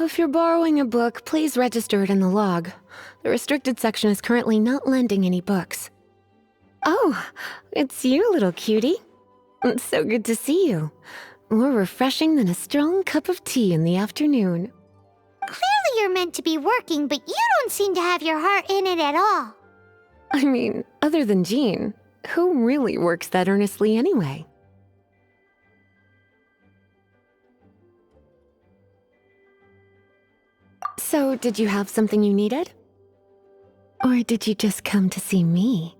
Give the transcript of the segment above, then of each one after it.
if you're borrowing a book, please register it in the log. The restricted section is currently not lending any books. Oh, it's you, little cutie. It's so good to see you. More refreshing than a strong cup of tea in the afternoon. Clearly you're meant to be working, but you don't seem to have your heart in it at all. I mean, other than Jean, who really works that earnestly anyway? So, did you have something you needed? Or did you just come to see me?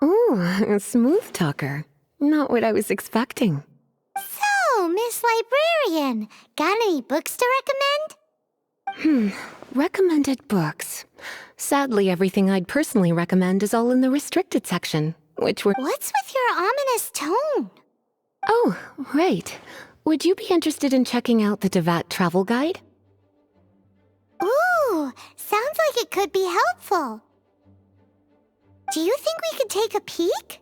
Ooh, a smooth talker. Not what I was expecting. So, Miss Librarian, got any books to recommend? Recommended books. Sadly, everything I'd personally recommend is all in the restricted section, which were— What's with your ominous tone? Oh, right. Would you be interested in checking out the Devat travel guide? Ooh, sounds like it could be helpful. Do you think we could take a peek?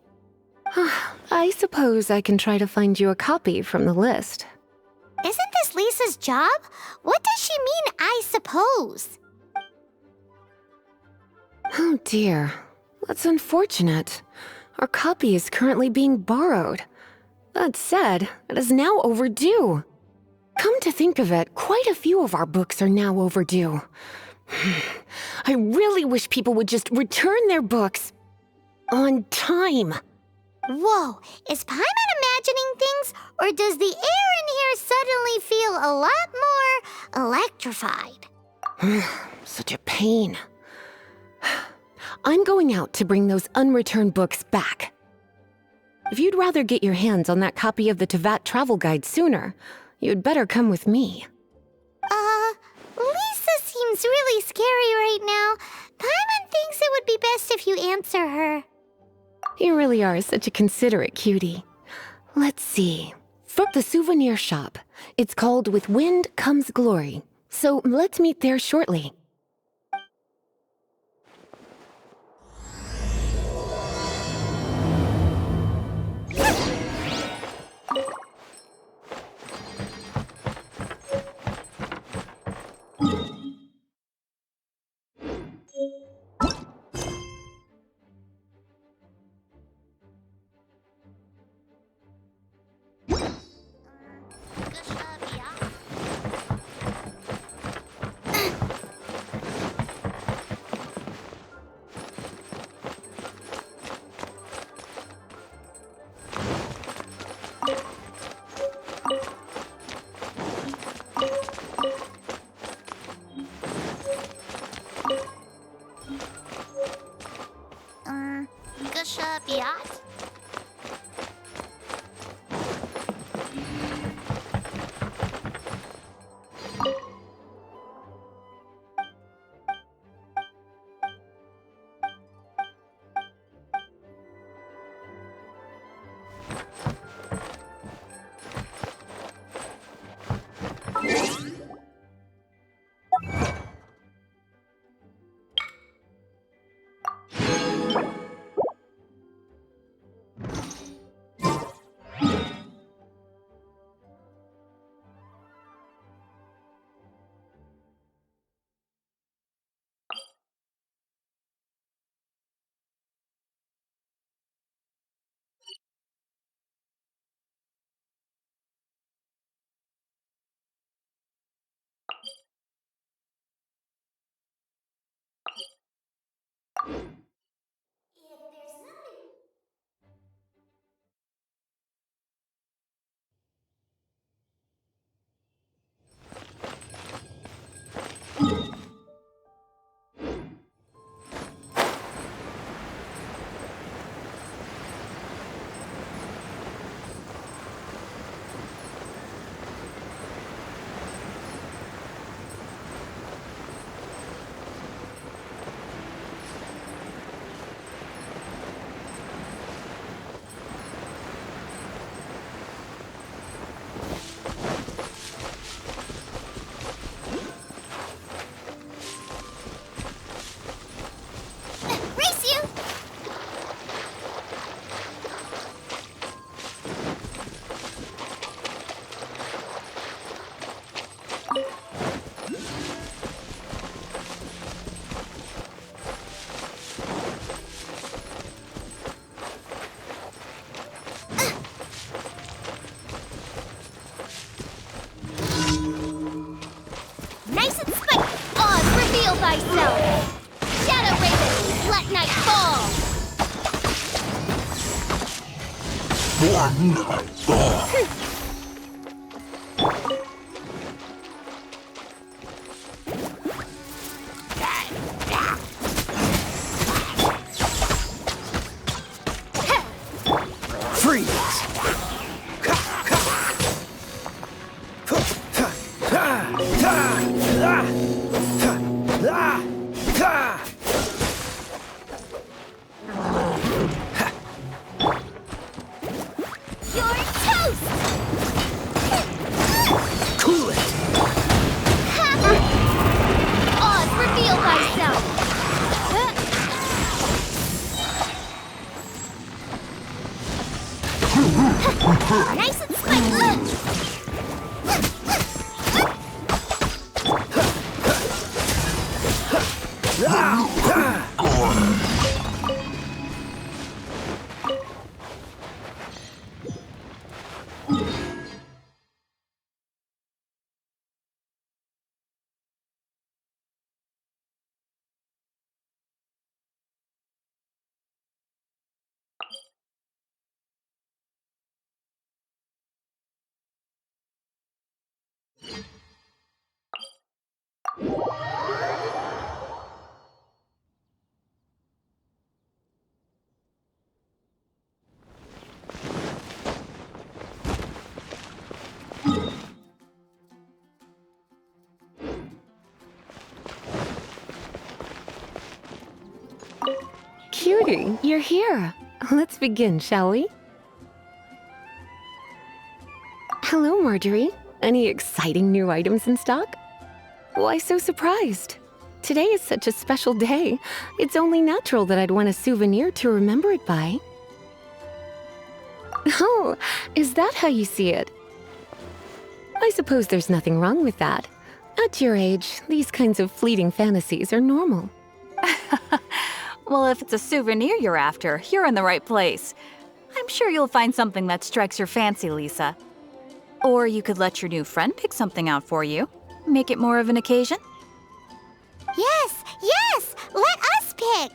I suppose I can try to find you a copy from the list. Isn't this Lisa's job? What does she mean, I suppose? Oh dear, that's unfortunate. Our copy is currently being borrowed. That said, it is now overdue. Come to think of it, quite a few of our books are now overdue. I really wish people would just return their books on time. Whoa, is Paimon imagining things, or does the air in here suddenly feel a lot more electrified? Such a pain. I'm going out to bring those unreturned books back. If you'd rather get your hands on that copy of the Tevat travel guide sooner, you'd better come with me. Lisa seems really scary right now. Paimon thinks it would be best if you answer her. You really are such a considerate cutie. Let's see. From the souvenir shop. It's called With Wind Comes Glory. So let's meet there shortly. Let night fall! Nice and squick! Cutie, you're here. Let's begin, shall we? Hello, Marjorie. Any exciting new items in stock? Why so surprised? Today is such a special day. It's only natural that I'd want a souvenir to remember it by. Oh, is that how you see it? I suppose there's nothing wrong with that. At your age, these kinds of fleeting fantasies are normal. Well, if it's a souvenir you're after, you're in the right place. I'm sure you'll find something that strikes your fancy, Lisa. Or you could let your new friend pick something out for you. Make it more of an occasion. Yes, yes! Let us pick!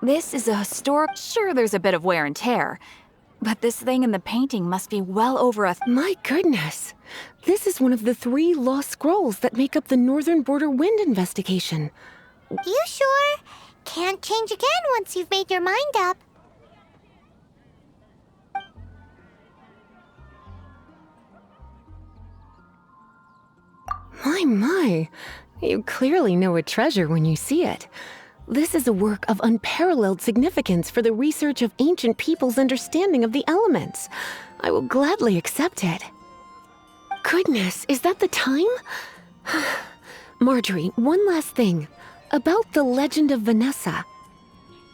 This is a historic... Sure, there's a bit of wear and tear. But this thing in the painting must be well over a... My goodness! This is one of the 3 lost scrolls that make up the Northern Border Wind investigation. You sure? Can't change again once you've made your mind up. My. You clearly know a treasure when you see it. This is a work of unparalleled significance for the research of ancient people's understanding of the elements. I will gladly accept it. Goodness, is that the time? Marjorie, one last thing. About the legend of Vanessa.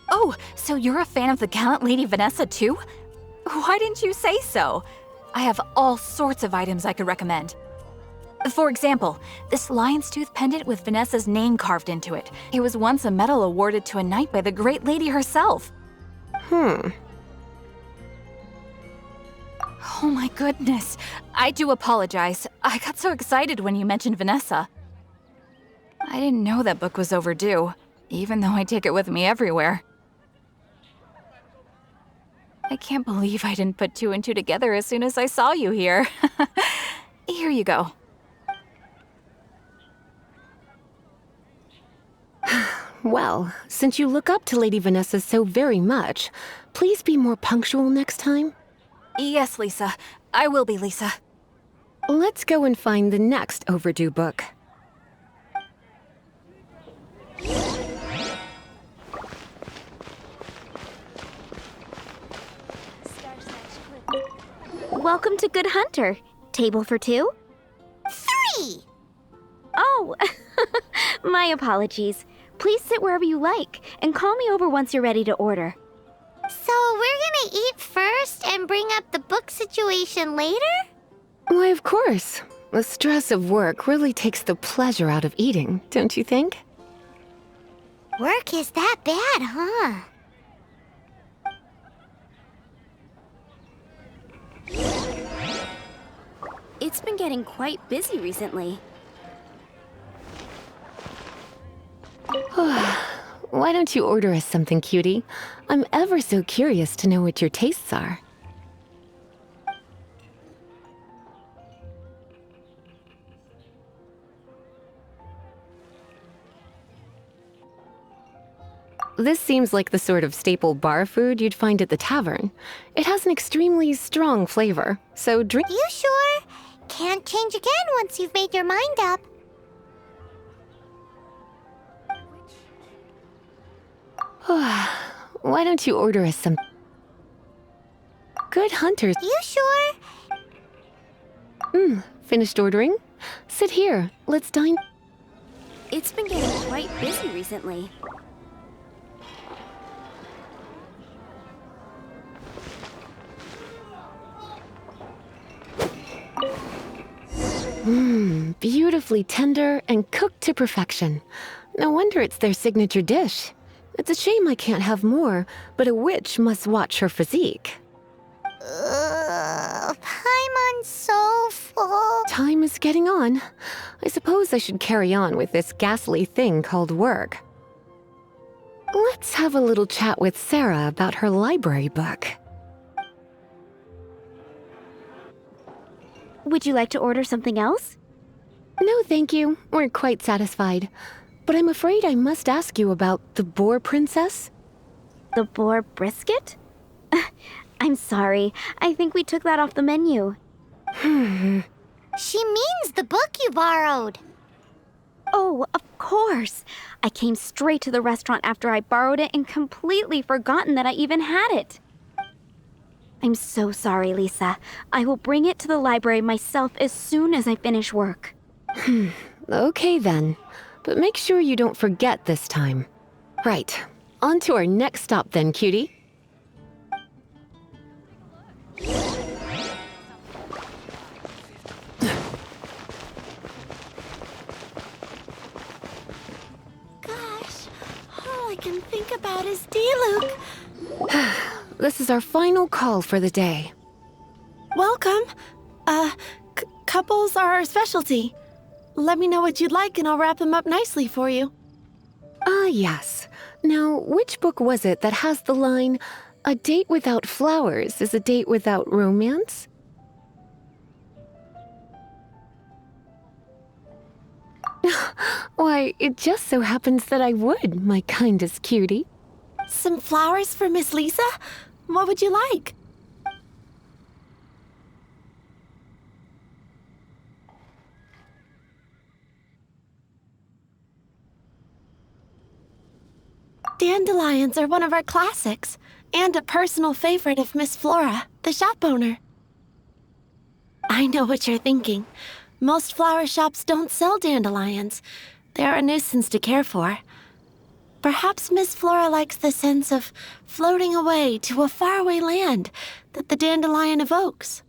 Oh, so you're a fan of the gallant Lady Vanessa too? Why didn't you say so? I have all sorts of items I could recommend. For example, this lion's tooth pendant with Vanessa's name carved into it. It was once a medal awarded to a knight by the great lady herself. Oh my goodness. I do apologize. I got so excited when you mentioned Vanessa. I didn't know that book was overdue, even though I take it with me everywhere. I can't believe I didn't put 2 and 2 together as soon as I saw you here. Here you go. Well, since you look up to Lady Vanessa so very much, please be more punctual next time. Yes, Lisa. I will be, Lisa. Let's go and find the next overdue book. Welcome to Good Hunter. Table for 2? 3! Oh, my apologies. Please sit wherever you like, and call me over once you're ready to order. So we're gonna eat first and bring up the book situation later? Why, of course. The stress of work really takes the pleasure out of eating, don't you think? Work is that bad, huh? It's been getting quite busy recently. Why don't you order us something, cutie? I'm ever so curious to know what your tastes are. This seems like the sort of staple bar food you'd find at the tavern. It has an extremely strong flavor, so drink— You sure? Can't change again once you've made your mind up. Why don't you order us some— Good hunters— You sure? Finished ordering? Sit here, let's dine— It's been getting quite busy recently. Beautifully tender and cooked to perfection. No wonder it's their signature dish. It's a shame I can't have more, but a witch must watch her physique. Paimon's so full. Time is getting on. I suppose I should carry on with this ghastly thing called work. Let's have a little chat with Sarah about her library book. Would you like to order something else? No, thank you. We're quite satisfied. But I'm afraid I must ask you about the boar princess. The boar brisket? I'm sorry. I think we took that off the menu. She means the book you borrowed. Oh, of course. I came straight to the restaurant after I borrowed it and completely forgotten that I even had it. I'm so sorry, Lisa. I will bring it to the library myself as soon as I finish work. Okay then. But make sure you don't forget this time. Right. On to our next stop then, cutie. Gosh, all I can think about is Diluc. This is our final call for the day. Welcome. Couples are our specialty. Let me know what you'd like and I'll wrap them up nicely for you. Ah, yes. Now, which book was it that has the line, "A date without flowers is a date without romance"? Why, it just so happens that I would, my kindest cutie. Some flowers for Miss Lisa? What would you like? Dandelions are one of our classics, and a personal favorite of Miss Flora, the shop owner. I know what you're thinking. Most flower shops don't sell dandelions. They're a nuisance to care for. Perhaps Miss Flora likes the sense of floating away to a faraway land that the dandelion evokes.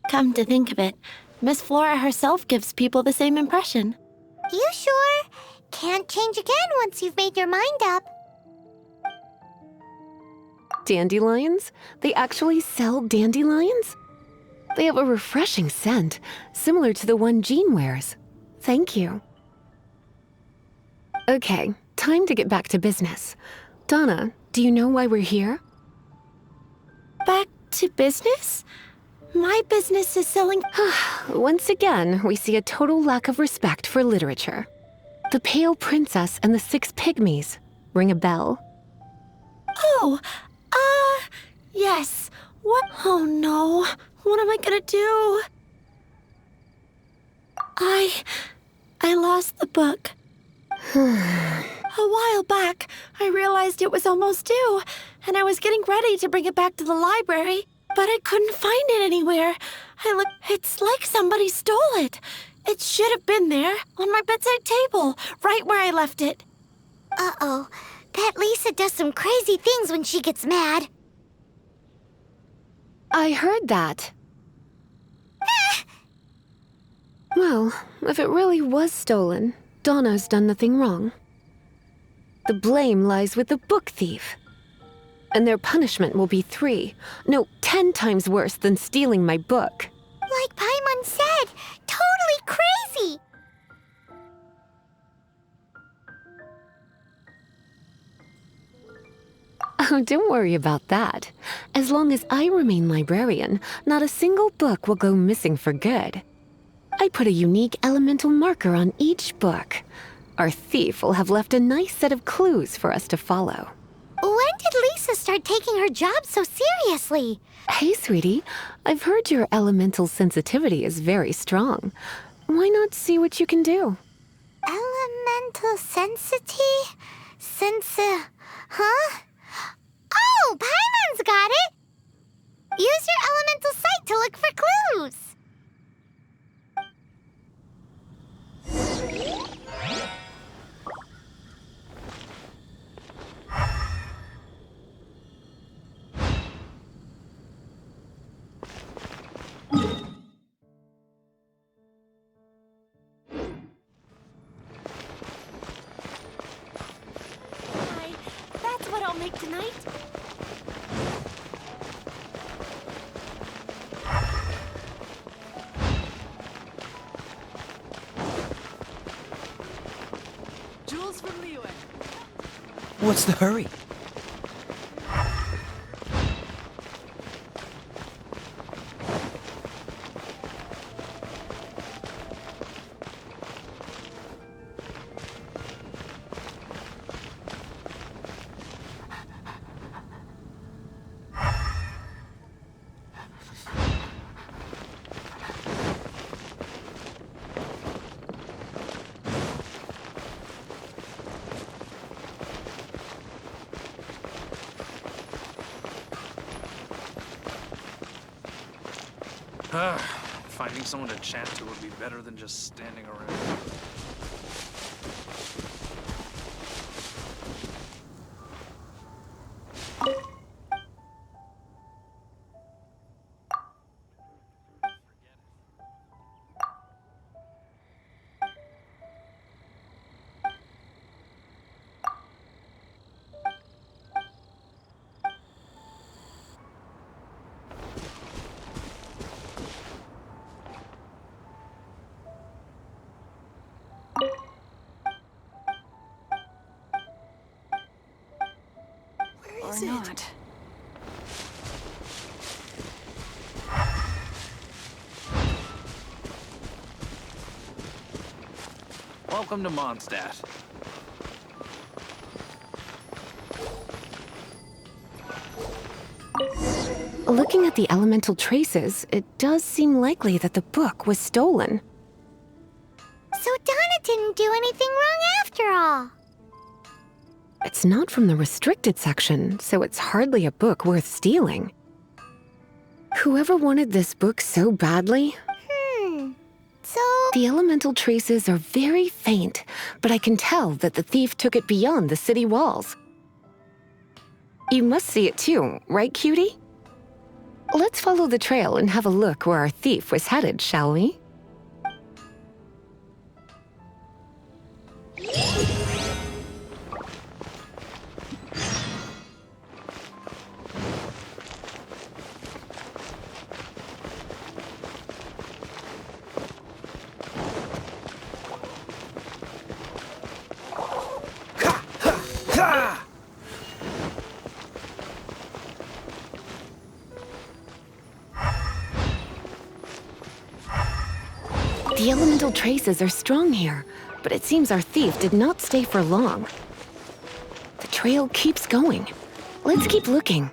Come to think of it, Miss Flora herself gives people the same impression. You sure? Can't change again once you've made your mind up. Dandelions? They actually sell dandelions? They have a refreshing scent, similar to the one Jean wears. Thank you. Okay, time to get back to business. Donna, do you know why we're here? Back to business? My business is selling... Once again, we see a total lack of respect for literature. The Pale Princess and the Six Pygmies. Ring a bell? Oh, yes. What? Oh no. What am I gonna do? I lost the book. A while back, I realized it was almost due, and I was getting ready to bring it back to the library, but I couldn't find it anywhere. It's like somebody stole it. It should have been there, on my bedside table, right where I left it. Uh-oh. That Lisa does some crazy things when she gets mad. I heard that. Well, if it really was stolen, Donna's done nothing wrong. The blame lies with the book thief. And their punishment will be 3, no, 10 times worse than stealing my book. Like Paimon said, totally crazy! Oh, don't worry about that. As long as I remain librarian, not a single book will go missing for good. I put a unique elemental marker on each book. Our thief will have left a nice set of clues for us to follow. When did Lisa start taking her job so seriously? Hey, sweetie, I've heard your elemental sensitivity is very strong. Why not see what you can do? Elemental sensity? Huh? Oh, Paimon's got it! Use your elemental sight to look for clues. That's what I'll make tonight. Jules from Liyue. What's the hurry? Finding someone to chat to would be better than just standing around. Where is Or it? not. Welcome to Mondstadt. Looking at the elemental traces, it does seem likely that the book was stolen. So Donna didn't do anything wrong after all. It's not from the restricted section, so it's hardly a book worth stealing. Whoever wanted this book so badly? So, The elemental traces are very faint, but I can tell that the thief took it beyond the city walls. You must see it too, right, cutie? Let's follow the trail and have a look where our thief was headed, shall we? The elemental traces are strong here, but it seems our thief did not stay for long. The trail keeps going. Let's keep looking.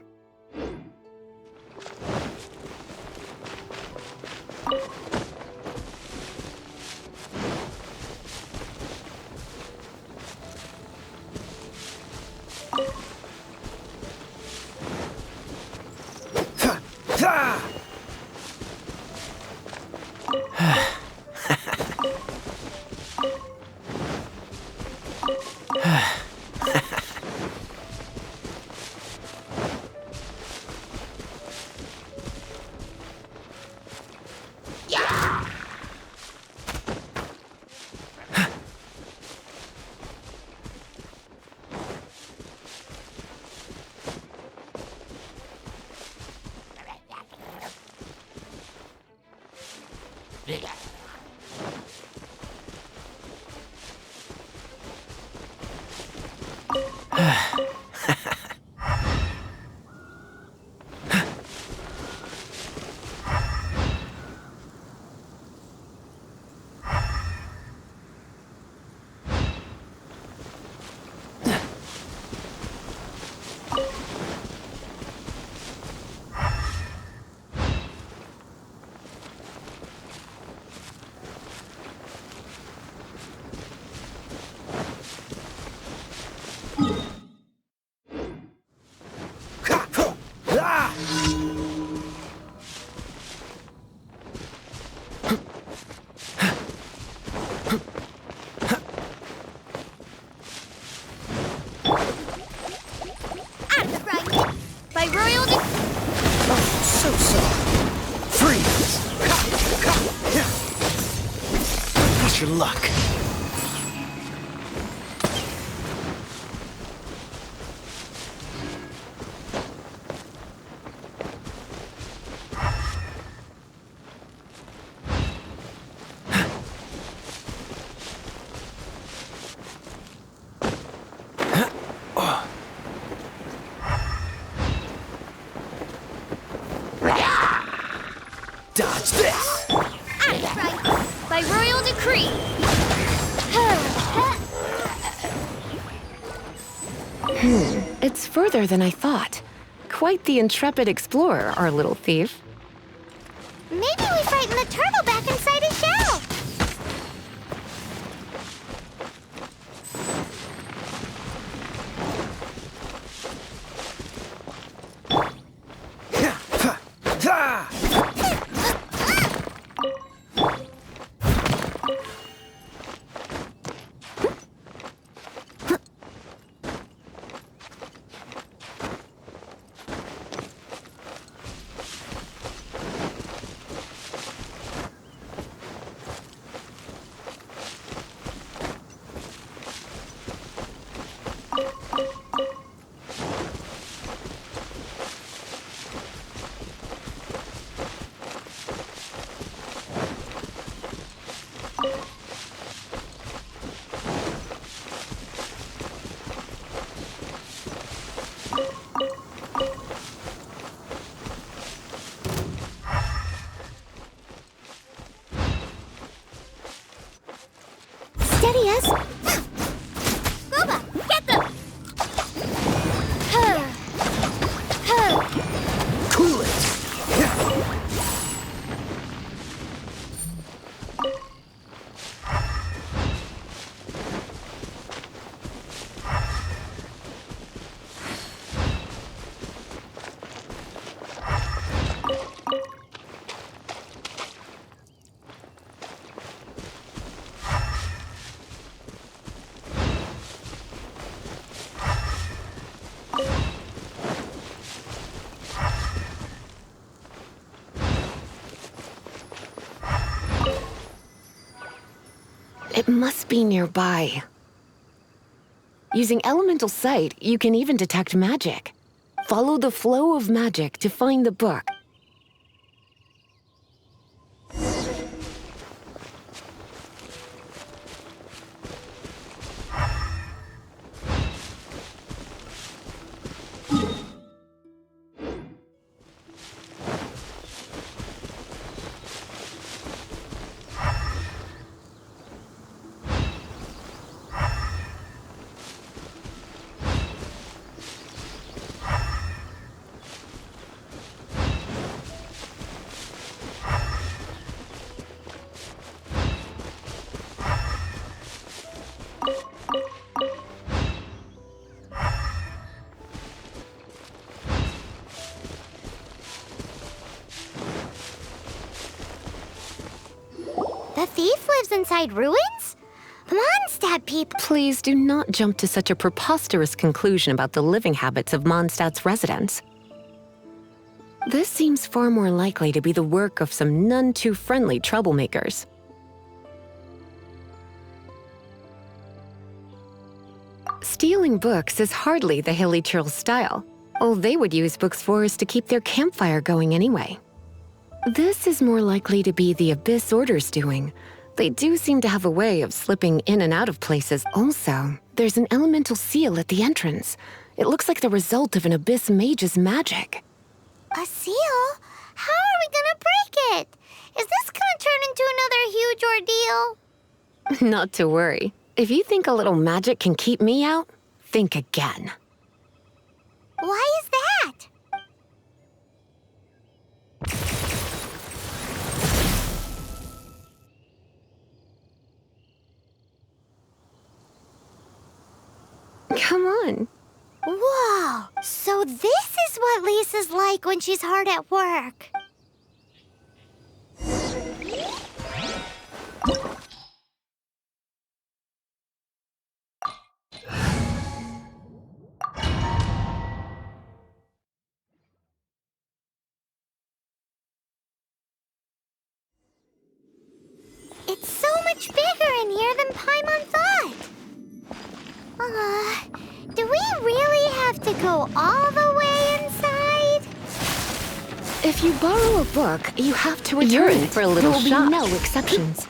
By royal So freeze! That's your luck. Dodge this! by royal decree. It's further than I thought. Quite the intrepid explorer, our little thief. Maybe we frightened the turtle back inside his shell. Steady us. Boba, get them! Cool it! It must be nearby. Using elemental sight, you can even detect magic. Follow the flow of magic to find the book. The thief lives inside ruins? Mondstadt people. Please do not jump to such a preposterous conclusion about the living habits of Mondstadt's residents. This seems far more likely to be the work of some none-too-friendly troublemakers. Stealing books is hardly the Hilly Churl's style. All they would use books for is to keep their campfire going anyway. This is more likely to be the Abyss Order's doing. They do seem to have a way of slipping in and out of places. Also, There's an elemental seal at the entrance. It looks like the result of an abyss mage's magic. A seal? How are we gonna break it? Is this gonna turn into another huge ordeal? Not to worry. If you think a little magic can keep me out, think again. Why is that? Come on. Whoa! So this is what Lisa's like when she's hard at work. It's so much bigger in here than Paimon thought. Do we really have to go all the way inside? If you borrow a book, you have to return it for a little shop. There will be no exceptions.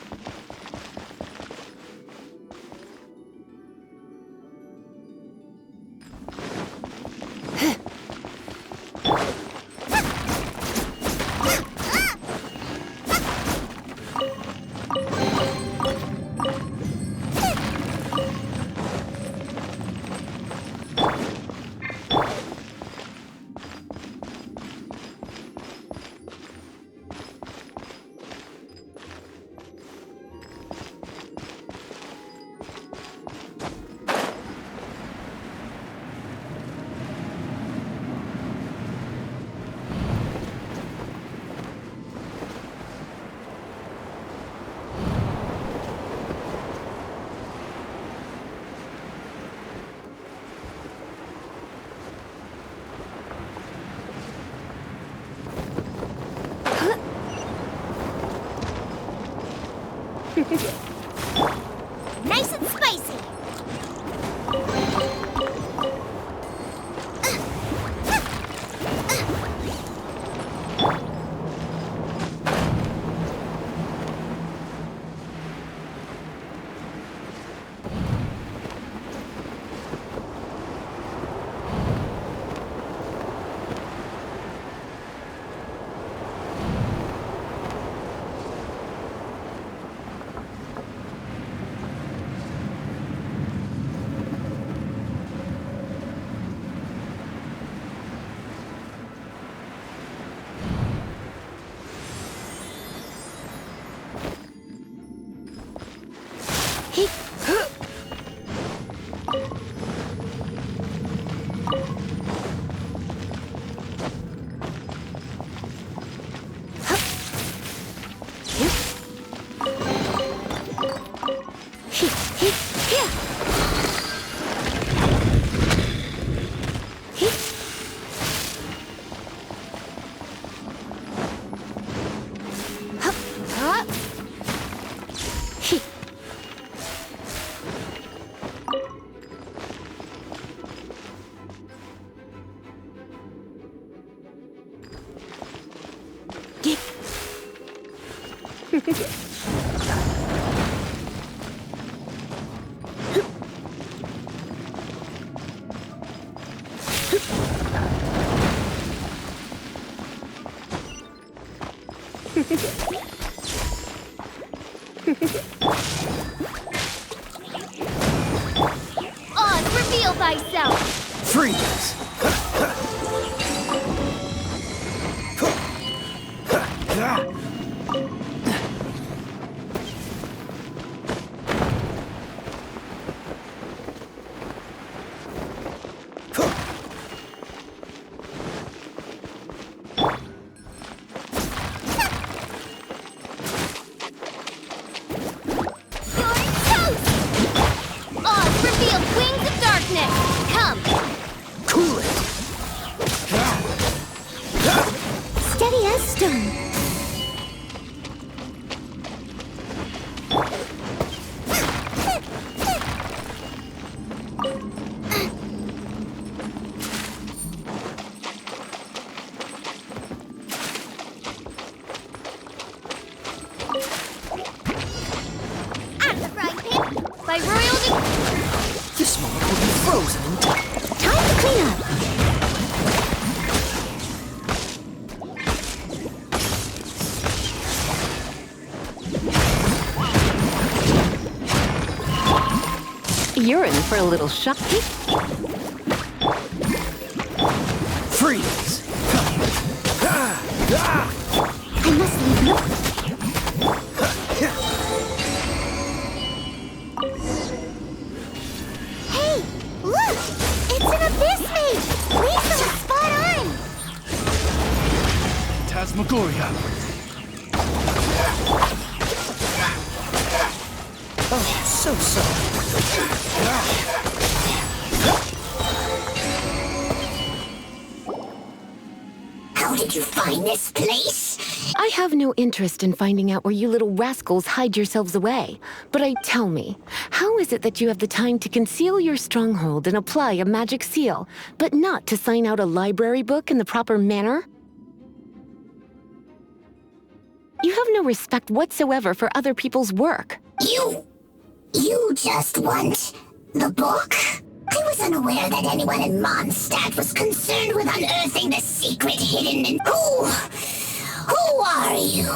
Nice and spicy. On, reveal thyself! Freeze! Reveal wings of darkness! Come! Cool it! you're in for a little shock. Freeze! I must leave no. Hey, look! It's an abyss mage! Lisa was spot on! Phantasmagoria. Oh, so sorry. How did you find this place? I have no interest in finding out where you little rascals hide yourselves away. But tell me, how is it that you have the time to conceal your stronghold and apply a magic seal, but not to sign out a library book in the proper manner? You have no respect whatsoever for other people's work. You just want the book? I was unaware that anyone in Mondstadt was concerned with unearthing the secret hidden in... Who are you?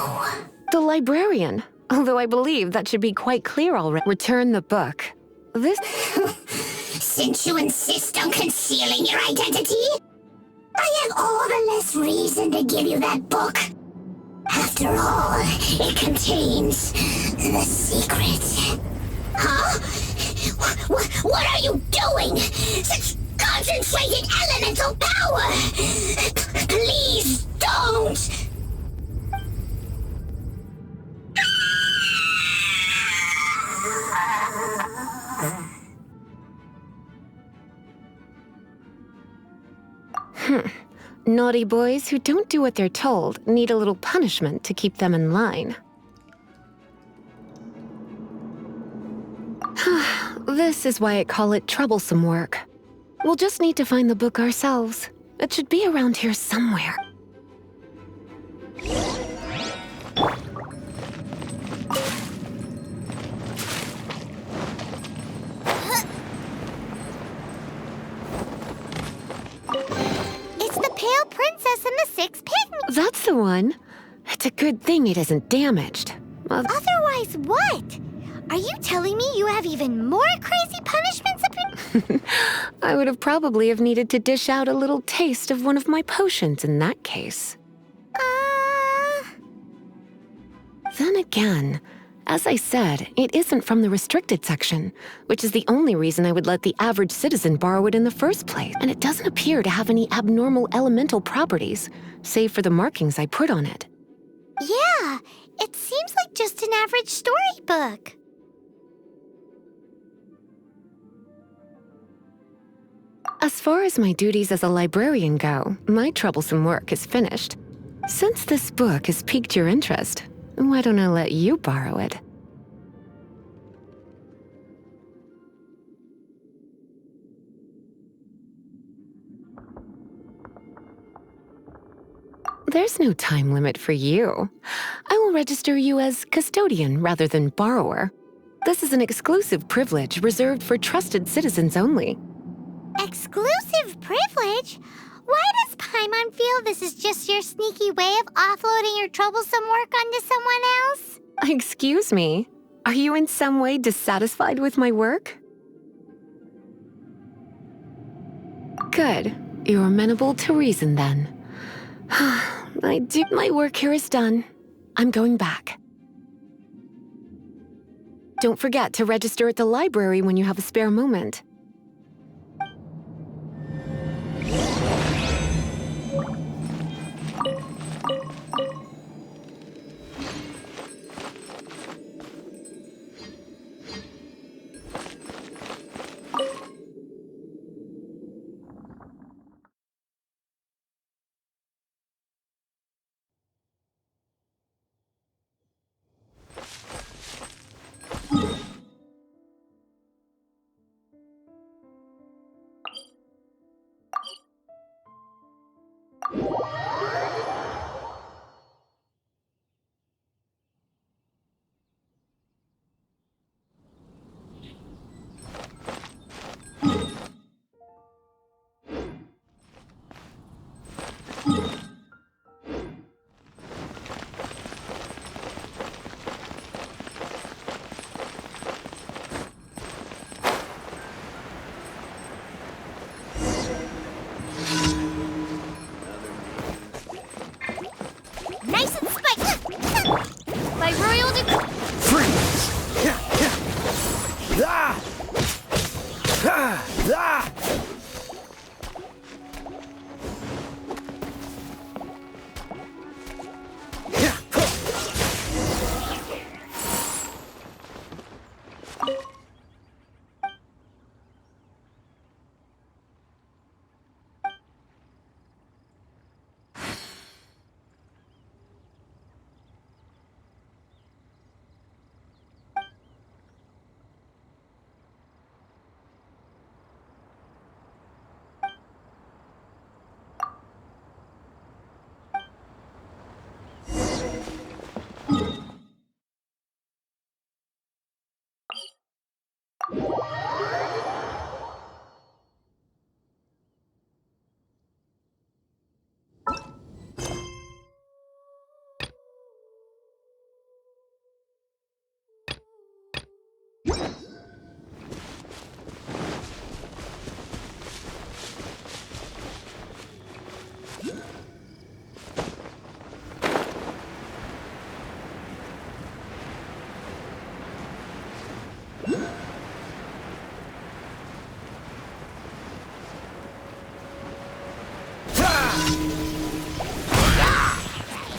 The librarian. Although I believe that should be quite clear already. Return the book. This... Since you insist on concealing your identity, I have all the less reason to give you that book. After all, it contains the secret. Huh? What are you doing? Such concentrated elemental power! Please don't! Naughty boys who don't do what they're told need a little punishment to keep them in line. This is why I call it troublesome work. We'll just need to find the book ourselves. It should be around here somewhere. It's the Pale Princess and the Six Pygmies. That's the one. It's a good thing it isn't damaged. Otherwise, what? Are you telling me you have even more crazy punishments up here? I would have probably have needed to dish out a little taste of one of my potions in that case. Then again, as I said, it isn't from the restricted section, which is the only reason I would let the average citizen borrow it in the first place. And it doesn't appear to have any abnormal elemental properties, save for the markings I put on it. Yeah, it seems like just an average storybook. As far as my duties as a librarian go, my troublesome work is finished. Since this book has piqued your interest, why don't I let you borrow it? There's no time limit for you. I will register you as custodian rather than borrower. This is an exclusive privilege reserved for trusted citizens only. Exclusive privilege? Why does Paimon feel this is just your sneaky way of offloading your troublesome work onto someone else? Excuse me, are you in some way dissatisfied with my work? Good, you're amenable to reason then. My work here is done. I'm going back. Don't forget to register at the library when you have a spare moment.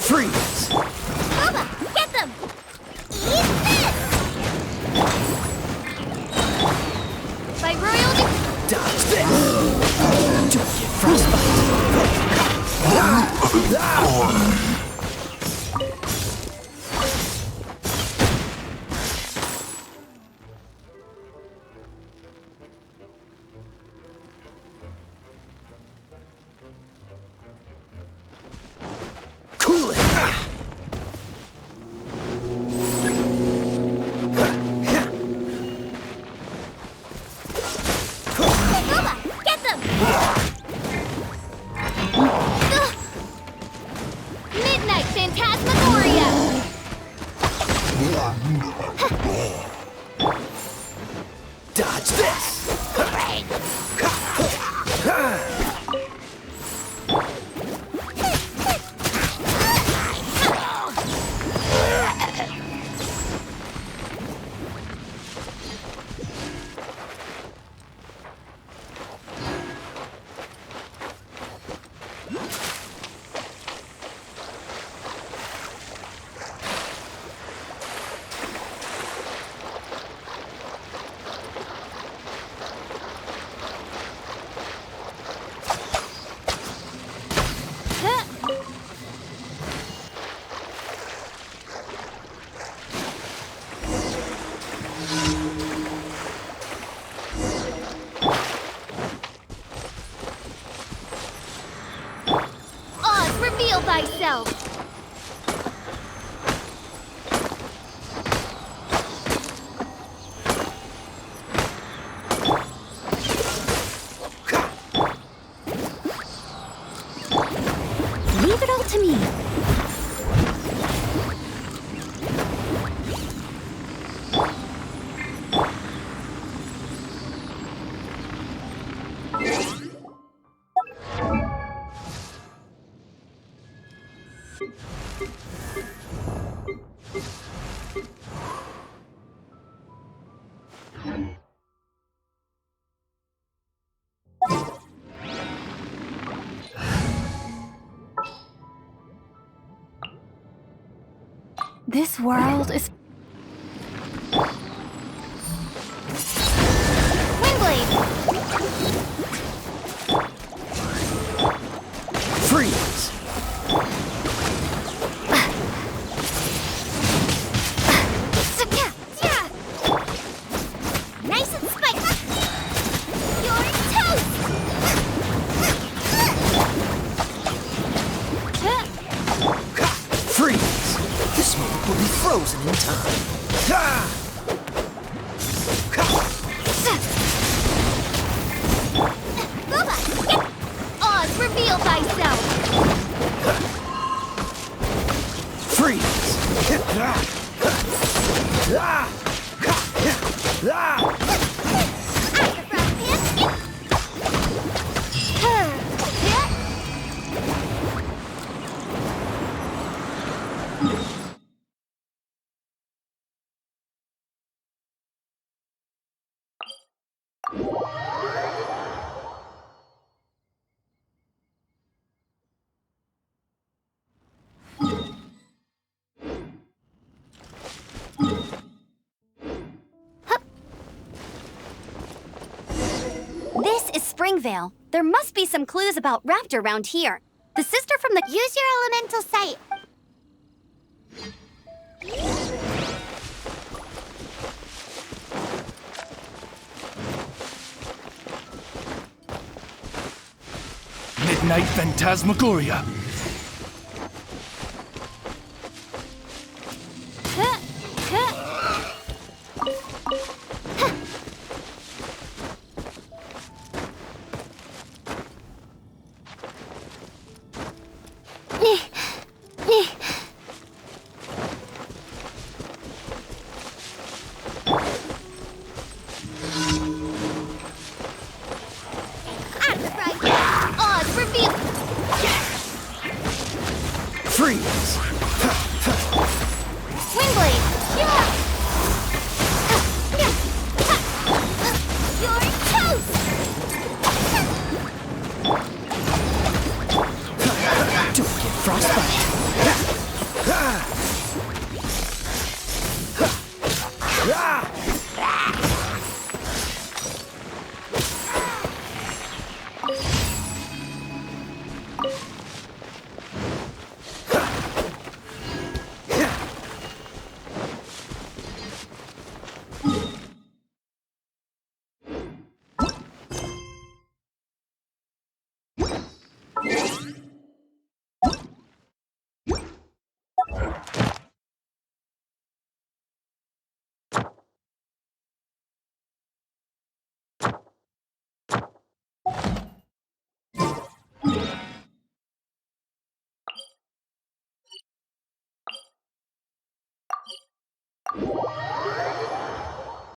Freeze! Bubba, get them! Eat this! By royalty... Dodge this! Don't get frostbite! Cool it! Bubba, get them! Midnight Phantasmagoria! Dodge this! Oz, reveal thyself! Leave it all to me. This world is... Windblade! Freeze! Nice and spicy! You're toast! Freeze! This moment will be frozen in time. Bubba, get... Oz, reveal thyself! Freeze! Springvale. There must be some clues about Raptor around here. The sister from the— Use your elemental sight. Midnight Phantasmagoria. Freeze! Windblade! You're toast! Don't get frostbite.